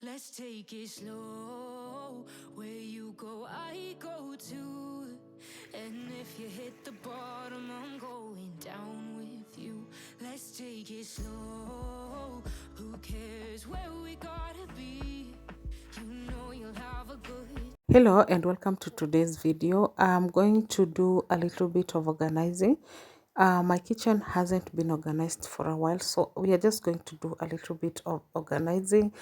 Let's take it slow. Where you go, I go too. And if you hit the bottom, I'm going down with you. Let's take it slow. Who cares where we gotta be? You know you'll have a good. Hello and welcome to today's video. I'm going to do a little bit of organizing. My kitchen hasn't been organized for a while, so we are just going to do a little bit of organizing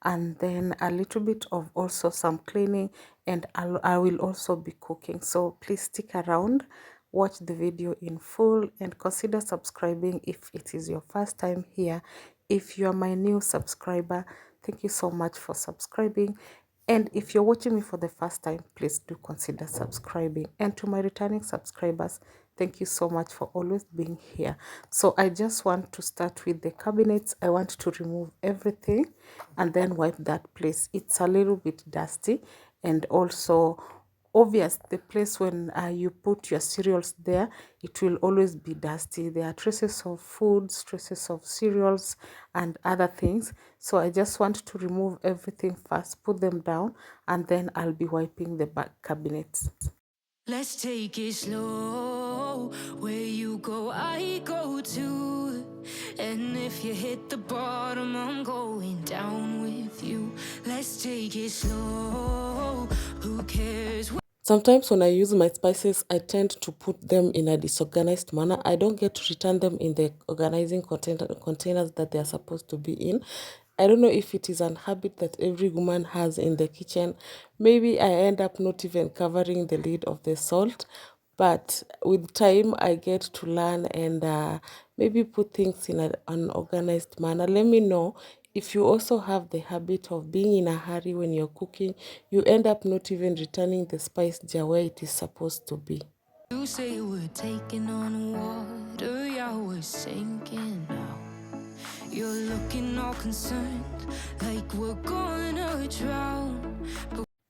and then a little bit of also some cleaning, and I will also be cooking. So please stick around, watch the video in full, and consider subscribing if it is your first time here. If you are my new subscriber, thank you so much for subscribing. And if you're watching me for the first time, please do consider subscribing. And to my returning subscribers, thank you so much for always being here. So I just want to start with the cabinets. I want to remove everything and then wipe that place. It's a little bit dusty, and also obvious the place when you put your cereals there, it will always be dusty. There are traces of foods, traces of cereals and other things. So I just want to remove everything first, put them down, and then I'll be wiping the back cabinets. Let's take it slow. Where you go, I go too. And if you hit the bottom, I'm going down with you. Let's take it slow. Who cares? Sometimes when I use my spices, I tend to put them in a disorganized manner. I don't get to return them in the organizing containers that they are supposed to be in. I don't know if it is an habit that every woman has in the kitchen. Maybe I end up not even covering the lid of the salt, but with time I get to learn and maybe put things in an organized manner. Let me know if you also have the habit of being in a hurry when you're cooking. You end up not even returning the spice jar where it is supposed to be. You say we're taking on water, yeah, we're sinking now. You're looking all concerned, like we're gonna drown.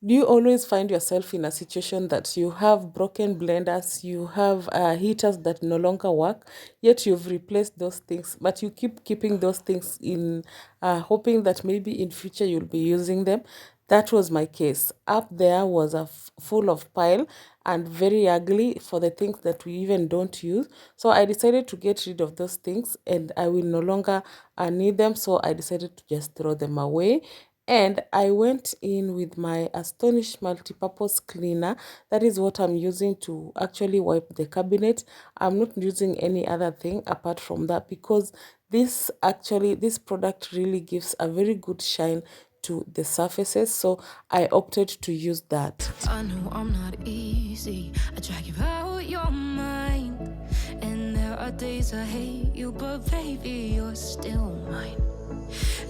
Do you always find yourself in a situation that you have broken blenders, you have heaters that no longer work, yet you've replaced those things, but you keep keeping those things in, hoping that maybe in future you'll be using them? That was my case. Up there was a full of pile and very ugly for the things that we even don't use. So I decided to get rid of those things and I will no longer need them. So I decided to just throw them away. And I went in with my Astonish multi-purpose cleaner. That is what I'm using to actually wipe the cabinet. I'm not using any other thing apart from that, because this product really gives a very good shine to the surfaces, so I opted to use that. I know I'm not easy, I drag you out your mind, and there are days I hate you, but baby, you're still mine.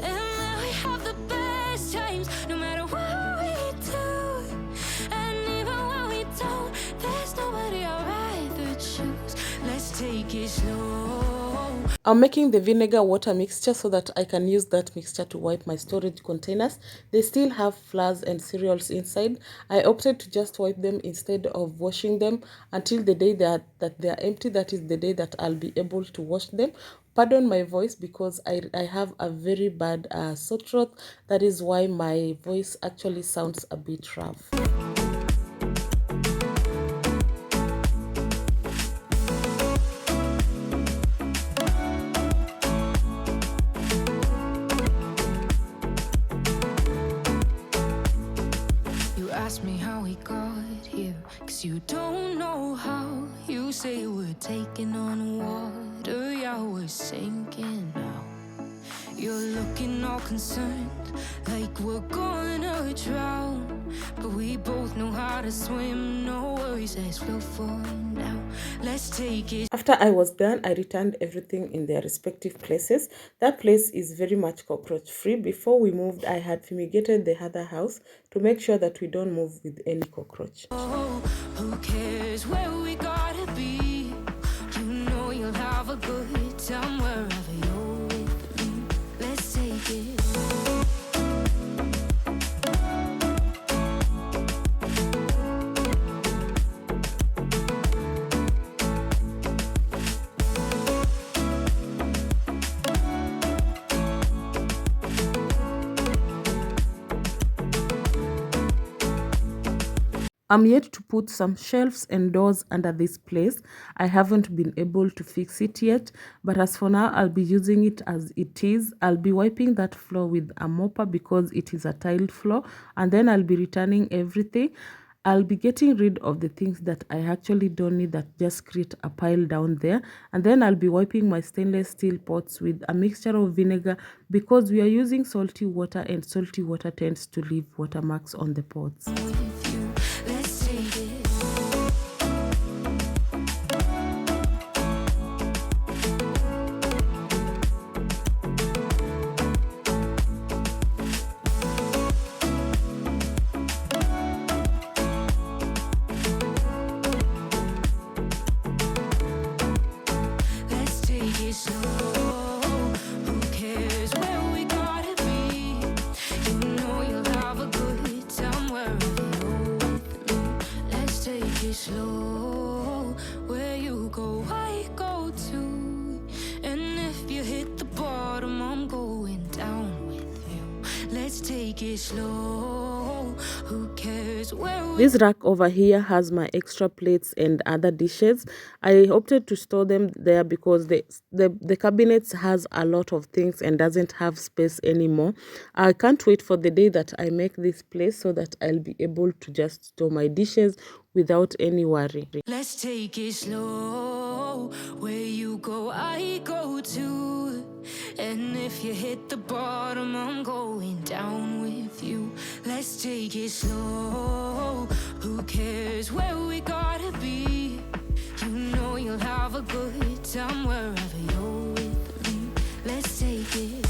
And we have the best times, no matter what we do. And even when we don't, there's nobody I'd rather choose. Let's take it slow. I'm making the vinegar water mixture so that I can use that mixture to wipe my storage containers. They still have flours and cereals inside. I opted to just wipe them instead of washing them until the day that they are empty. That is the day that I'll be able to wash them. Pardon my voice because I have a very bad sore throat. That is why my voice actually sounds a bit rough. Ask me how we got here, cause you don't know how. You say we're taking on water, yeah, we're sinking now. You're looking all concerned, like we're gonna drown. But we both know how to swim, no worries, let's flow for now. Let's take it. After I was done, I returned everything in their respective places. That place is very much cockroach free. Before we moved, I had fumigated the other house to make sure that we don't move with any cockroach. Oh, who cares where we gotta be? You know you'll have a good time wherever you're with me. Let's take it. I'm yet to put some shelves and doors under this place. I haven't been able to fix it yet, but as for now, I'll be using it as it is. I'll be wiping that floor with a mopper because it is a tiled floor, and then I'll be returning everything. I'll be getting rid of the things that I actually don't need that just create a pile down there. And then I'll be wiping my stainless steel pots with a mixture of vinegar because we are using salty water and salty water tends to leave watermarks on the pots. Let's take it. Let's take it slow. Who cares where we gotta be? You know you'll have a good time wherever you're with me. Let's take it slow. Where you go, I go too. And if you hit the bottom, I'm going down with you. Let's take it slow. Who cares where we This rack over here has my extra plates and other dishes. I opted to store them there because the cabinets has a lot of things and doesn't have space anymore. I can't wait for the day that I make this place so that I'll be able to just store my dishes without any worry. Let's take it slow. Where you go, I go too. And if you hit the bottom, I'm going down with you. Let's take it slow. Who cares where we gotta be? You know you'll have a good time wherever you're with me. Let's take it.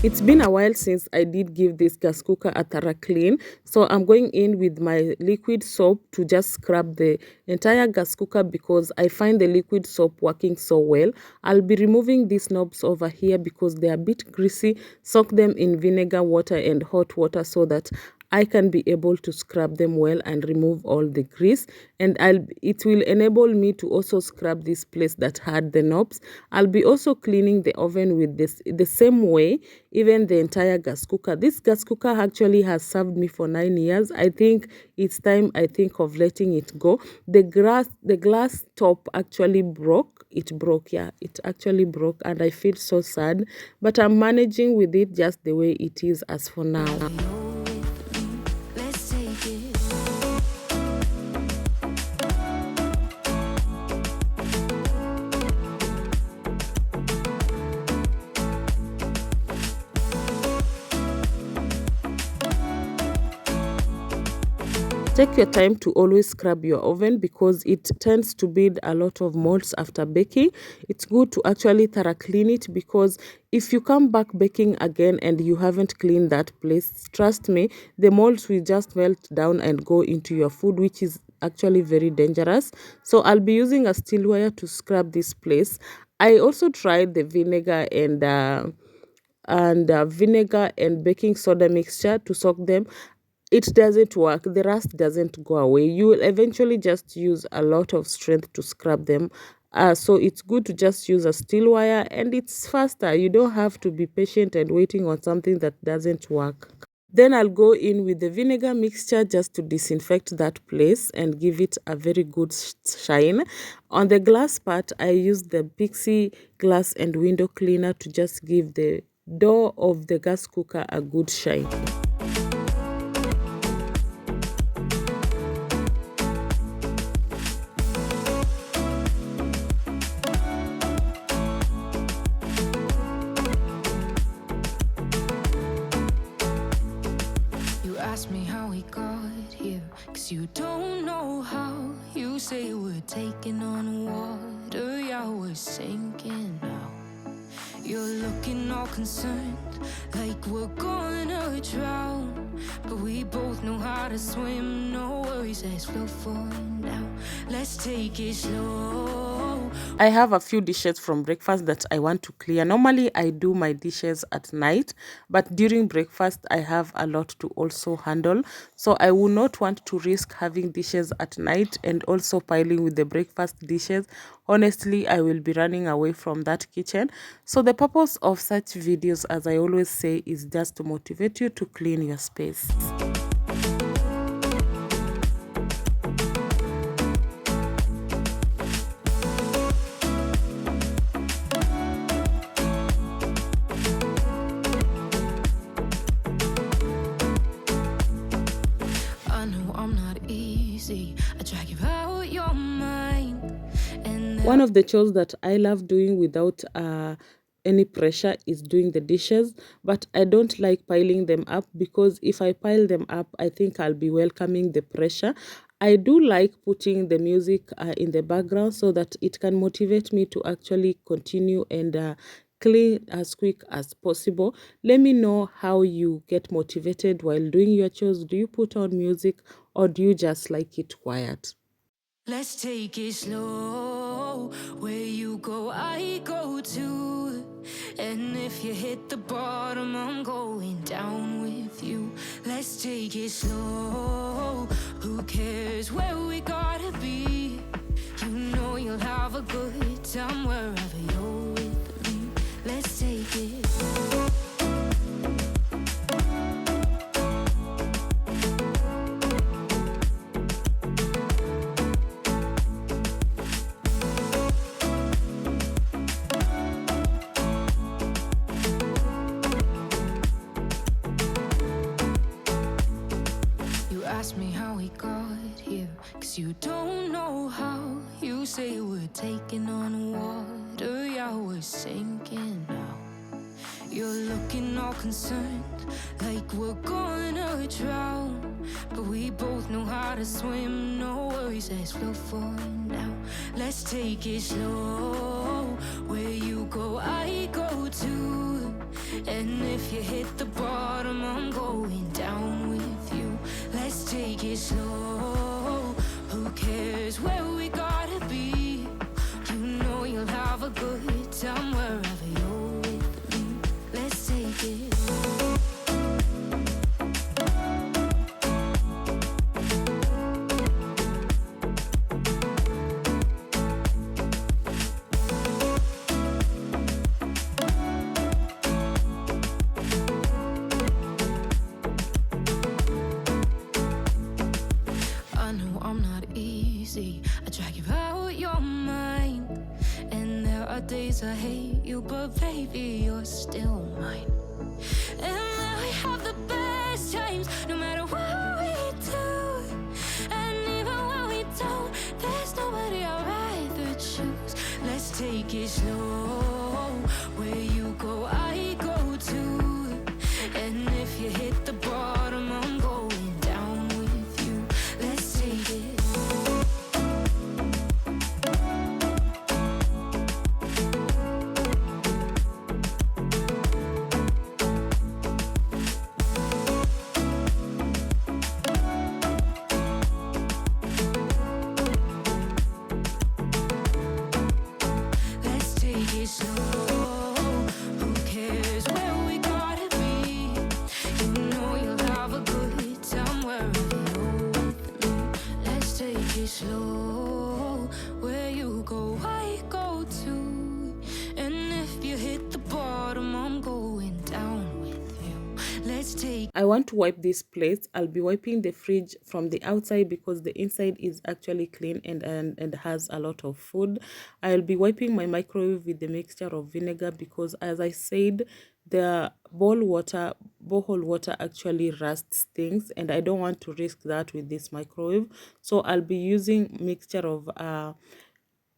It's been a while since I did give this gas cooker a thorough clean, so I'm going in with my liquid soap to just scrub the entire gas cooker because I find the liquid soap working so well. I'll be removing these knobs over here because they're a bit greasy. Soak them in vinegar, water and hot water so that I can be able to scrub them well and remove all the grease, and it will enable me to also scrub this place that had the knobs. I'll be also cleaning the oven with the same way, even the entire gas cooker. This gas cooker actually has served me for 9 years. I think it's time of letting it go. The glass top actually broke. It broke, yeah, it actually broke, and I feel so sad, but I'm managing with it just the way it is as for now. Let's take it. Take your time to always scrub your oven because it tends to build a lot of molds after baking. It's good to actually thorough clean it because if you come back baking again and you haven't cleaned that place, trust me, the molds will just melt down and go into your food, which is actually very dangerous. So I'll be using a steel wire to scrub this place. I also tried the vinegar and vinegar and baking soda mixture to soak them. It doesn't work. The rust doesn't go away. You will eventually just use a lot of strength to scrub them. So it's good to just use a steel wire and it's faster. You don't have to be patient and waiting on something that doesn't work. Then I'll go in with the vinegar mixture just to disinfect that place and give it a very good shine. On the glass part, I use the Pixie glass and window cleaner to just give the door of the gas cooker a good shine. Ask me how we got here, 'cause you don't know how. You say we're taking on water, yeah, we're sinking now. You're looking all concerned, like we're gonna drown. But we both know how to swim, no worries, let's float for now. Let's take it slow. I have a few dishes from breakfast that I want to clear. Normally I do my dishes at night, but during breakfast I have a lot to also handle, so I will not want to risk having dishes at night and also piling with the breakfast dishes. Honestly, I will be running away from that kitchen. So the purpose of such videos, as I always say, is just to motivate you to clean your space. One of the chores that I love doing without any pressure is doing the dishes, but I don't like piling them up, because if I pile them up, I think I'll be welcoming the pressure. I do like putting the music in the background so that it can motivate me to actually continue and clean as quick as possible. Let me know how you get motivated while doing your chores. Do you put on music or do you just like it quiet? Let's take it slow. Where you go, I go too. And if you hit the bottom, I'm going down with you. Let's take it slow. Who cares where we gotta be? You know you'll have a good time wherever you're with me. Let's take it. Ask me how we got here, 'cause you don't know how. You say we're taking on water, yeah, we're sinking now. You're looking all concerned, like we're gonna drown. But we both know how to swim, no worries, let's float for now. Let's take it slow. Where you go, I go too. And if you hit the bottom, I'm going down with you. Let's take it slow. Who cares where we gotta be? You know you'll have a good time wherever you're with me. Let's take it. I drag you out your mind, and there are days I hate you, but baby, you're still mine. And we have the best times, no matter what we do. And even when we don't, there's nobody I'd rather choose. Let's take it slow. Where you go, I go too. And if you hit the bottom, I'm going down with you. Let's take it. Slow, where you go, I go too. And if you hit the bottom, I'm going down with you. Let's take. I want to wipe this plate. I'll be wiping the fridge from the outside because the inside is actually clean and has a lot of food. I'll be wiping my microwave with the mixture of vinegar because, as I said, the borehole water actually rusts things, and I don't want to risk that with this microwave. So I'll be using mixture of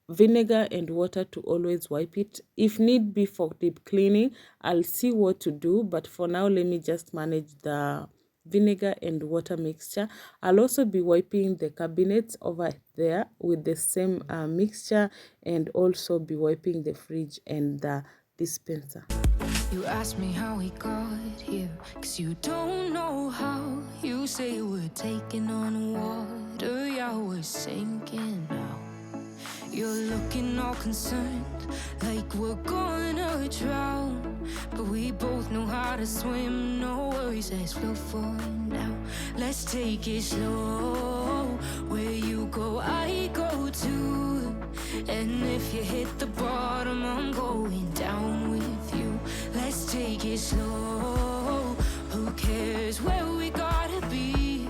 vinegar and water to always wipe it. If need be for deep cleaning, I'll see what to do, but for now let me just manage the vinegar and water mixture. I'll also be wiping the cabinets over there with the same mixture, and also be wiping the fridge and the dispenser. You ask me how we got here, 'cause you don't know how. You say we're taking on water, yeah, we're sinking now. You're looking all concerned, like we're gonna drown. But we both know how to swim, no worries as we'll fall now. Let's take it slow, where you go, I go too. And if you hit the bottom, I'm going down with you. Let's take it slow, who cares where we gotta be?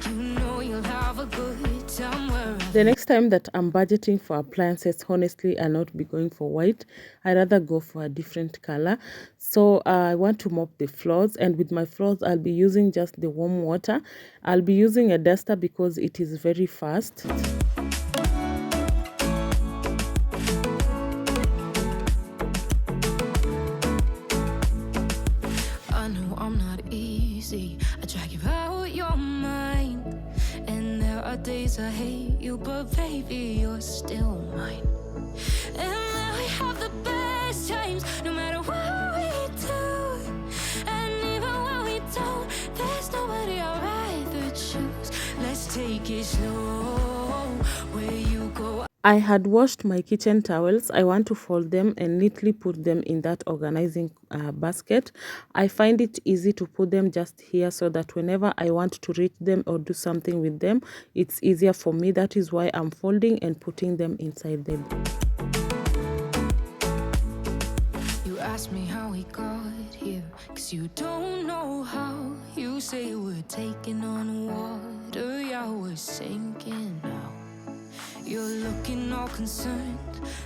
You know you'll have a good time wherever. The next time that I'm budgeting for appliances, honestly, I'll not be going for white. I'd rather go for a different color. So I want to mop the floors, and with my floors, I'll be using just the warm water. I'll be using a duster because it is very fast. I know I'm not easy, I drag you out your mind. And there are days I hate you, but baby, you're still mine. And we have the best times, no matter what we do. And even when we don't, there's nobody I'd rather choose. Let's take it slow, where you go. I had washed my kitchen towels. I want to fold them and neatly put them in that organizing basket. I find it easy to put them just here so that whenever I want to reach them or do something with them, it's easier for me. That is why I'm folding and putting them inside them. You ask me how we got here, 'cause you don't know how. You say we're taking on water, yeah, we're sinking now. You're looking all concerned,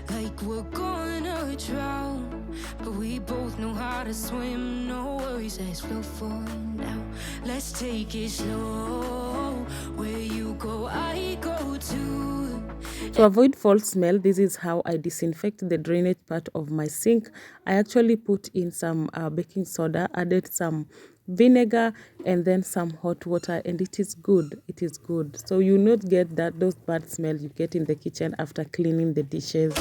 like we're gonna drown. But we both know how to swim, no worries as we'll fall now. Let's take it slow, where you go, I go too. To avoid foul smell, this is how I disinfect the drainage part of my sink. I actually put in some baking soda, added some vinegar, and then some hot water, and it is good. It is good. So you not get those bad smell you get in the kitchen after cleaning the dishes.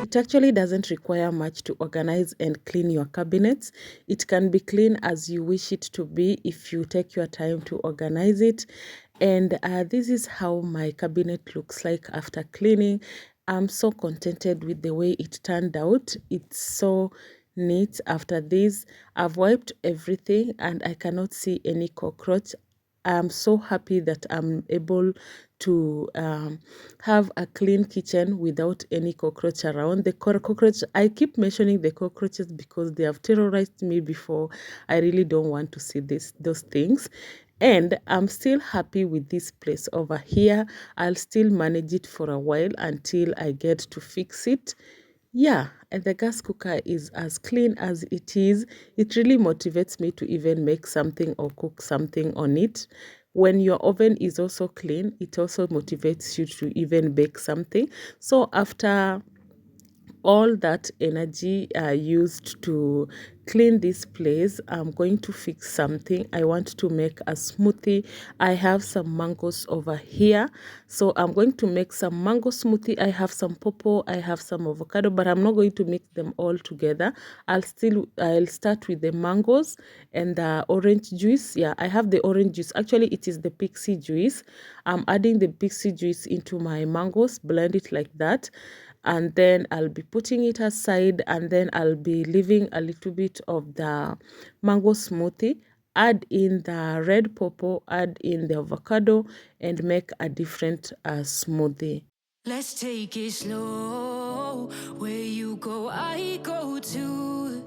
It actually doesn't require much to organize and clean your cabinets. It can be clean as you wish it to be if you take your time to organize it. And this is how my cabinet looks like after cleaning. I'm so contented with the way it turned out. It's so neat. After this, I've wiped everything and I cannot see any cockroach. I'm so happy that I'm able to have a clean kitchen without any cockroach around. The cockroach, I keep mentioning the cockroaches because they have terrorized me before. I really don't want to see those things. And I'm still happy with this place over here. I'll still manage it for a while until I get to fix it. Yeah, and the gas cooker is as clean as it is. It really motivates me to even make something or cook something on it. When your oven is also clean, it also motivates you to even bake something. So after all that energy used to clean this place, I'm going to fix something. I want to make a smoothie. I have some mangoes over here, so I'm going to make some mango smoothie. I have some pawpaw, I have some avocado, but I'm not going to mix them all together. I'll start with the mangoes and the orange juice. Yeah, I have the orange juice. Actually, it is the pixie juice. I'm adding the pixie juice into my mangoes, blend it like that, and then I'll be putting it aside, and then I'll be leaving a little bit of the mango smoothie, add in the red pawpaw, add in the avocado, and make a different smoothie. Let's take it slow, where you go, I go too.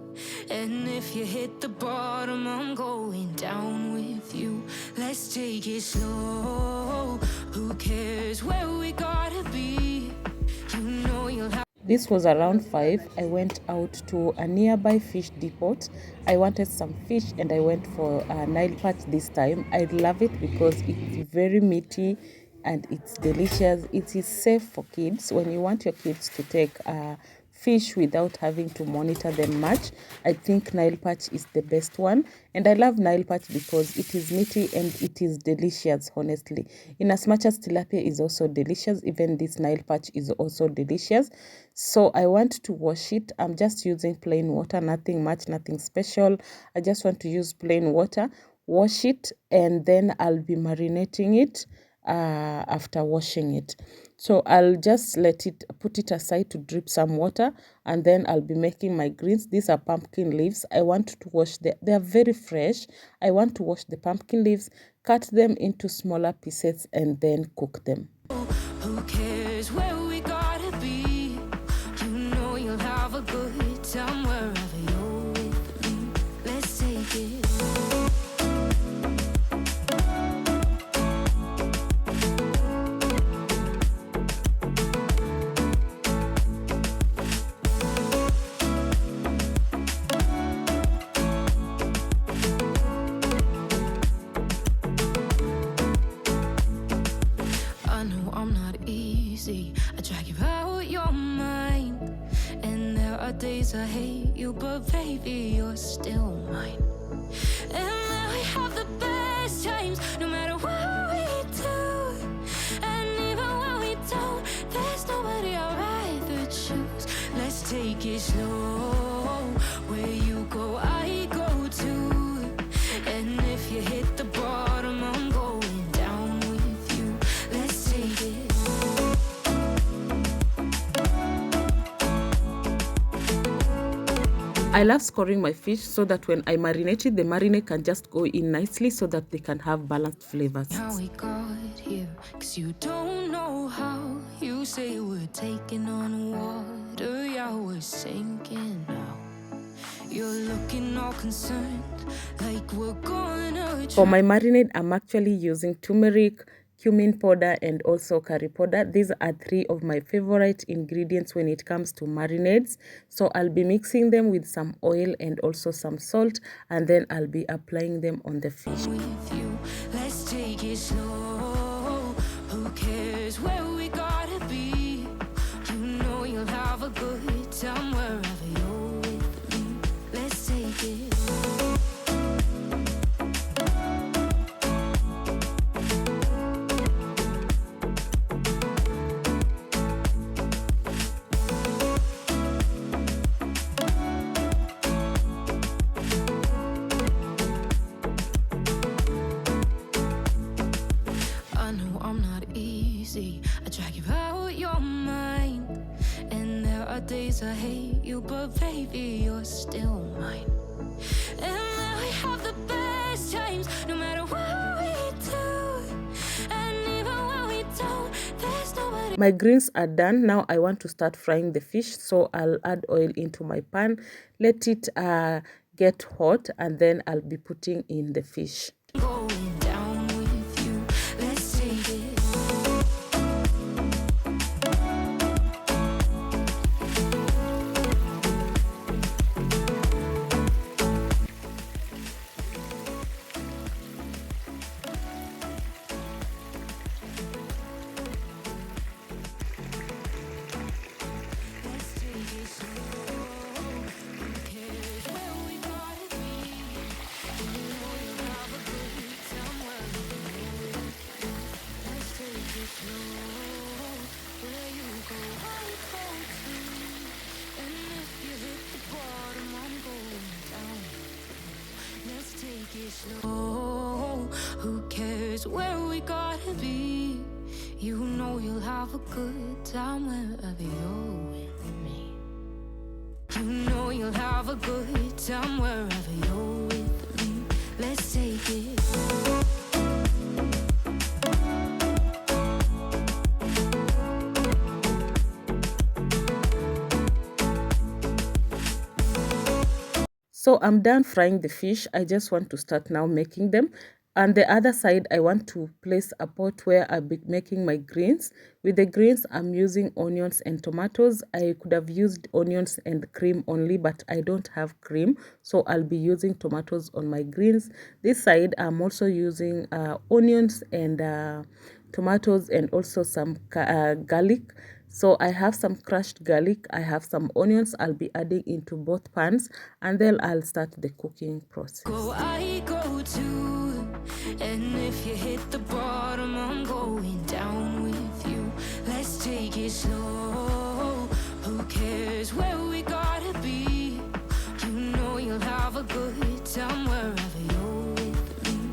And if you hit the bottom, I'm going down with you. Let's take it slow, who cares where we gotta be? You know you'll have. This was around 5. I went out to a nearby fish depot. I wanted some fish and I went for a Nile perch this time. I love it because it's very meaty and it's delicious. It is safe for kids. When you want your kids to take fish without having to monitor them much, I think Nile perch is the best one. And I love Nile perch because it is meaty and it is delicious, honestly. In as much as tilapia is also delicious, even this Nile perch is also delicious. So I want to wash it. I'm just using plain water, nothing much, nothing special. I just want to use plain water. wash it, and then I'll be marinating it after washing it. So I'll just put it aside to drip some water, and then I'll be making my greens. These are pumpkin leaves. I want to wash they are very fresh. I want to wash the pumpkin leaves, cut them into smaller pieces, and then cook them. Who cares where we gotta be? You know you'll have a good time wherever you're with me. Let's take it. I know I'm not easy. I drag you out your mind, and there are days I hate you, but baby, you're still mine. And then we have the best times, no matter what we do. And even when we don't, there's nobody I'd rather choose. Let's take it slow. Where you go, I go too. And if you hit the bottom, I'm going down with you. Let's take it. I love scoring my fish so that when I marinate it, the marinade can just go in nicely so that they can have balanced flavors. How we got here, 'cause you don't know how. You say we're taking on water, yeah, we're sinking now. You're looking all concerned, like we're gonna For my marinade, I'm actually using turmeric, cumin powder, and also curry powder. These are 3 of my favorite ingredients when it comes to marinades. So I'll be mixing them with some oil and also some salt, and then I'll be applying them on the fish. with you. Let's take it slow. Who cares where we gotta be? You know you'll have a good time wherever you're with me. Let's take it. I know I'm not easy. I drag you out your mind, and there are days I hate you, but baby, you're still mine. And then we have the best times, no matter what we do. And even when we don't, there's nobody. My greens are done. Now I want to start frying the fish. So I'll add oil into my pan, let it get hot, and then I'll be putting in the fish. Going down with you. Let's take it. Let's take it slow. Who cares where we gotta be? You know you'll have a good time wherever you're with me. Let's take it slow. Where you go, I go too. And if you hit the bottom, I'm going down. Let's take it slow. Who cares where we gotta be? You know you'll have a good time wherever you're with me. You know you'll have a good time wherever you're with me. Let's take it. So I'm done frying the fish. I just want to start now making them. On the other side, I want to place a pot where I'll be making my greens. With the greens, I'm using onions and tomatoes. I could have used onions and cream only, but I don't have cream. So I'll be using tomatoes on my greens. This side, I'm also using onions and tomatoes and also some garlic. So I have some crushed garlic, I have some onions I'll be adding into both pans, and then I'll start the cooking process. Go, I go too. And if you hit the bottom, I'm going down with you. Let's take it slow. Who cares where we gotta be? You know you'll have a good time wherever you're with me.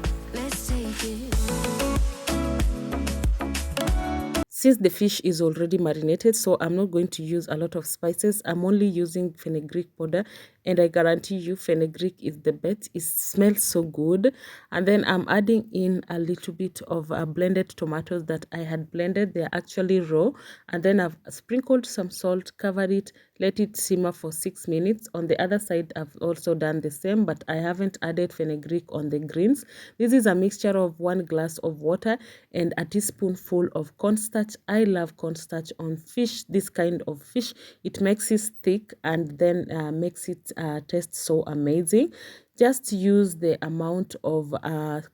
Since the fish is already marinated, so I'm not going to use a lot of spices. I'm only using fenugreek powder, and I guarantee you fenugreek is the best. It smells so good. And then I'm adding in a little bit of blended tomatoes that I had blended. They're actually raw. And then I've sprinkled some salt, covered it, let it simmer for 6 minutes. On the other side, I've also done the same, but I haven't added fenugreek on the greens. This is a mixture of 1 glass of water and a teaspoonful of cornstarch. I love cornstarch on fish, this kind of fish. It makes it thick and then makes it taste so amazing. Just use the amount of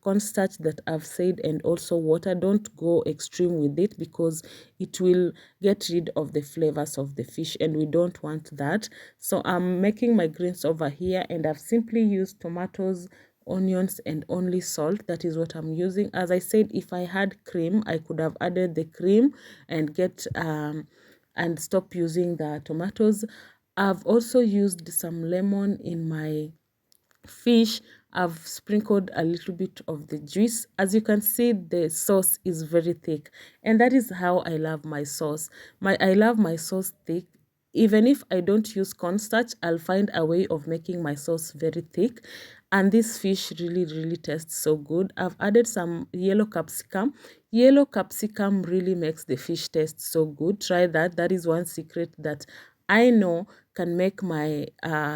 cornstarch that I've said, and also water. Don't go extreme with it because it will get rid of the flavors of the fish, and we don't want that. So I'm making my greens over here, and I've simply used tomatoes, onions, and only salt. That is what I'm using. As I said, if I had cream, I could have added the cream and and stop using the tomatoes. I've also used some lemon in my fish. I've sprinkled a little bit of the juice. As you can see, the sauce is very thick, and that is how I love my sauce. I love my sauce thick. Even if I don't use cornstarch, I'll find a way of making my sauce very thick. And this fish really tastes so good. I've added some yellow capsicum. Yellow capsicum really makes the fish taste so good. Try that. That is one secret that I know can make my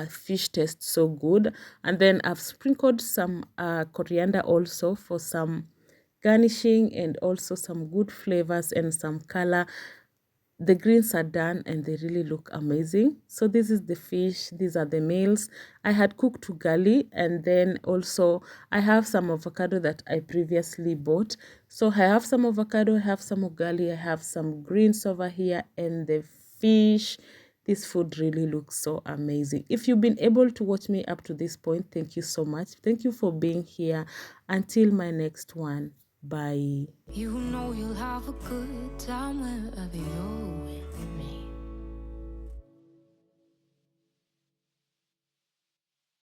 fish taste so good. And then I've sprinkled some coriander also for some garnishing and also some good flavors and some color. The greens are done and they really look amazing. So this is the fish, these are the meals. I had cooked ugali, and then also I have some avocado that I previously bought. So I have some avocado, I have some ugali, I have some greens over here, and the fish. This food really looks so amazing. If you've been able to watch me up to this point, thank you so much. Thank you for being here. Until my next one, bye. You know you'll have a good time wherever you're